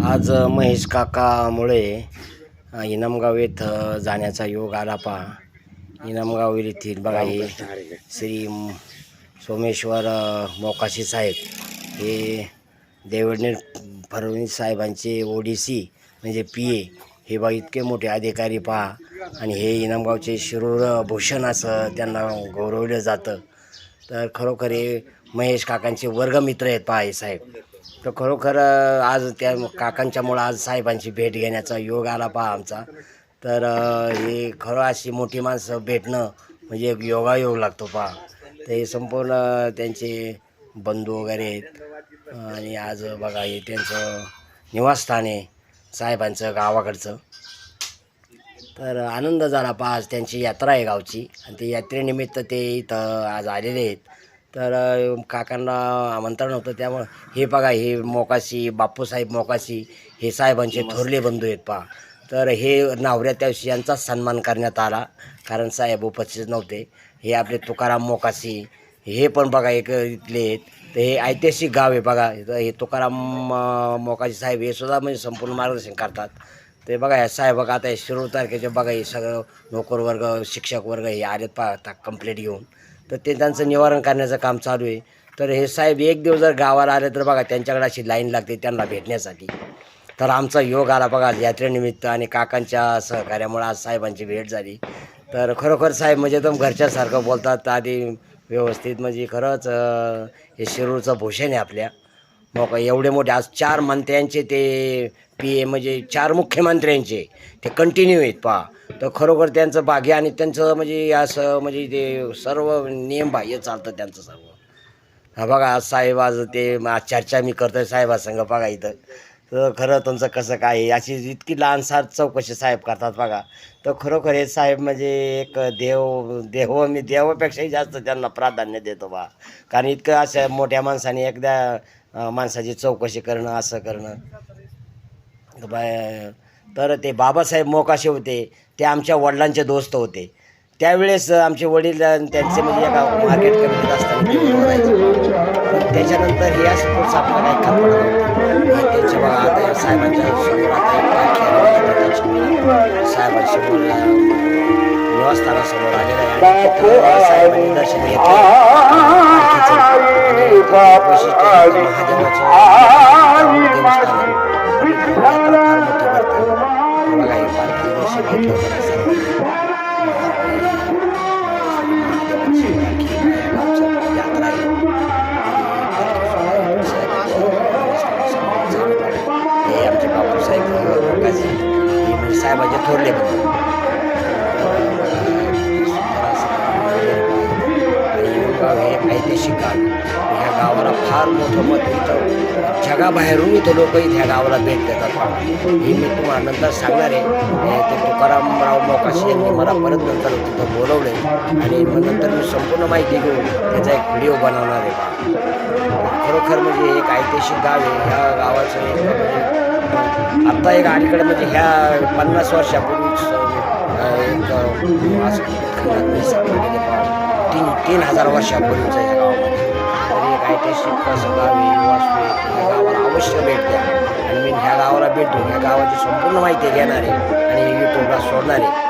आज महेश काकामुळे इनामगाव येथं जाण्याचा योग आला पहा. इनामगाव येथील बघा हे श्री सोमेश्वर मोकाशी साहेब हे देवेंद्र फडणवीस साहेबांचे ओडीसी म्हणजे PA हे बघा इतके मोठे अधिकारी पहा. आणि हे इनामगावचे शिरूर भूषण असं त्यांना गौरवलं जातं. तर खरोखर हे महेश काकांचे वर्गमित्र आहेत पहा हे साहेब. तर खरोखर आज त्या काकांच्यामुळं आज साहेबांची भेट घेण्याचा योग आला पहा आमचा. तर हे खरं अशी मोठी माणसं भेटणं म्हणजे एक योगायोग लागतो पहा. तर हे संपूर्ण त्यांचे बंधू वगैरे आहेत आणि आज बघा हे त्यांचं निवासस्थान आहे साहेबांचं गावाकडचं. तर आनंद झाला पहा. आज त्यांची यात्रा आहे गावची आणि ते यात्रेनिमित्त ते इथं आज आलेले आहेत. तर काकांना आमंत्रण होतं त्यामुळं हे बघा हे मोकाशी बापूसाहेब मोकाशी हे साहेबांचे थोरले बंधू आहेत पहा. तर हे नवऱ्या त्याविषयी यांचाच सन्मान करण्यात आला कारण साहेब उपस्थित नव्हते. हे आपले तुकाराम मोकाशी हे पण बघा एक इथले आहेत. तर हे ऐतिहासिक गाव आहे बघा. हे तुकाराम मोकाशी साहेब हे सुद्धा म्हणजे संपूर्ण मार्गदर्शन करतात. ते बघा ह्या साहेब बघा आता हे शिरूर तारखेचे बघा हे सगळं नोकर वर्ग शिक्षक वर्ग हे आलेत पहा कंप्लेंट घेऊन. तर ते त्यांचं निवारण करण्याचं काम चालू आहे. तर हे साहेब एक दिवस जर गावाला आले तर बघा त्यांच्याकडे अशी लाईन लागते त्यांना भेटण्यासाठी. तर आमचा योग आला बघा यात्रेनिमित्त आणि काकांच्या सहकार्यामुळे आज साहेबांची भेट झाली. तर खरोखर साहेब म्हणजे एकदम घरच्यासारखं बोलतात आधी व्यवस्थित म्हणजे खरंच हे शिरूरचं भूषण आहे आपल्या मोका. एवढे मोठे आज 4 मंत्र्यांचे ते PA म्हणजे 4 मुख्यमंत्र्यांचे ते कंटिन्यू आहेत पहा. तर खरोखर त्यांचं भाग्य आणि त्यांचं म्हणजे असं म्हणजे ते सर्व नियम बाह्य चालतं त्यांचं सर्व. हा बघा आज साहेब आज ते आज चर्चा मी करतोय साहेबासंग बघा इथं. तर खरं तुमचं कसं काय आहे अशी इतकी लहानसार चौकशी साहेब करतात बघा. तर खरोखर हे साहेब म्हणजे एक देव मी देवापेक्षाही जास्त त्यांना प्राधान्य देतो बा. कारण इतकं अशा मोठ्या माणसाने एकदा माणसाची चौकशी करणं असं करणं. तर ते बाबासाहेब मोकाशे होते ते आमच्या वडिलांचे दोस्त होते. त्यावेळेस आमचे वडील त्यांचे म्हणजे एका मार्केट कमिटीत असताना पण त्याच्यानंतर हे असं पुढचं आपल्याला काही काम पडलं त्यांच्या बघा आता या साहेबांच्या समोर आता साहेबांसमोर निवासस्थानासमोर आलेलं आहे. साहेबांनी दर्शन घेतलं वैशिष्ट्य महादेवाचं देवस्थान फार मोठी भरते बघा हे पालखी दर्शन घेतलं. हे आमचे बापूसाहेब मोकाशी हे म्हणजे साहेबांचे थोरले बंधू. आणि हे ऐतिहासिक गाव ह्या गावाला फार मोठं मत इथं जगाबाहेरून इथं लोक इथे ह्या गावाला भेट देतात. हे मी तुम्हाला नंतर सांगणार आहे. ते तुकारामराव मोकाशी यांनी मला परत नंतर तिथं बोलवलं आहे आणि मग नंतर मी संपूर्ण माहिती घेऊन त्याचा एक व्हिडिओ बनवणार आहे बा. खरोखर म्हणजे एक ऐतिहासिक गाव आहे. ह्या गावाचं एक आत्ता एक अलीकडे म्हणजे ह्या 50 वर्षापूर्वीच एक असं 3,000 वर्षापूर्वीचं ह्या गावामध्ये. तर एक ऐतिहासिक असं गाव आहे वास्तू आहे. या गावाला अवश्य भेट द्या आणि मी ह्या गावाला भेट देऊन ह्या गावाची संपूर्ण माहिती घेणार आहे आणि यूट्यूबला सोडणार आहे.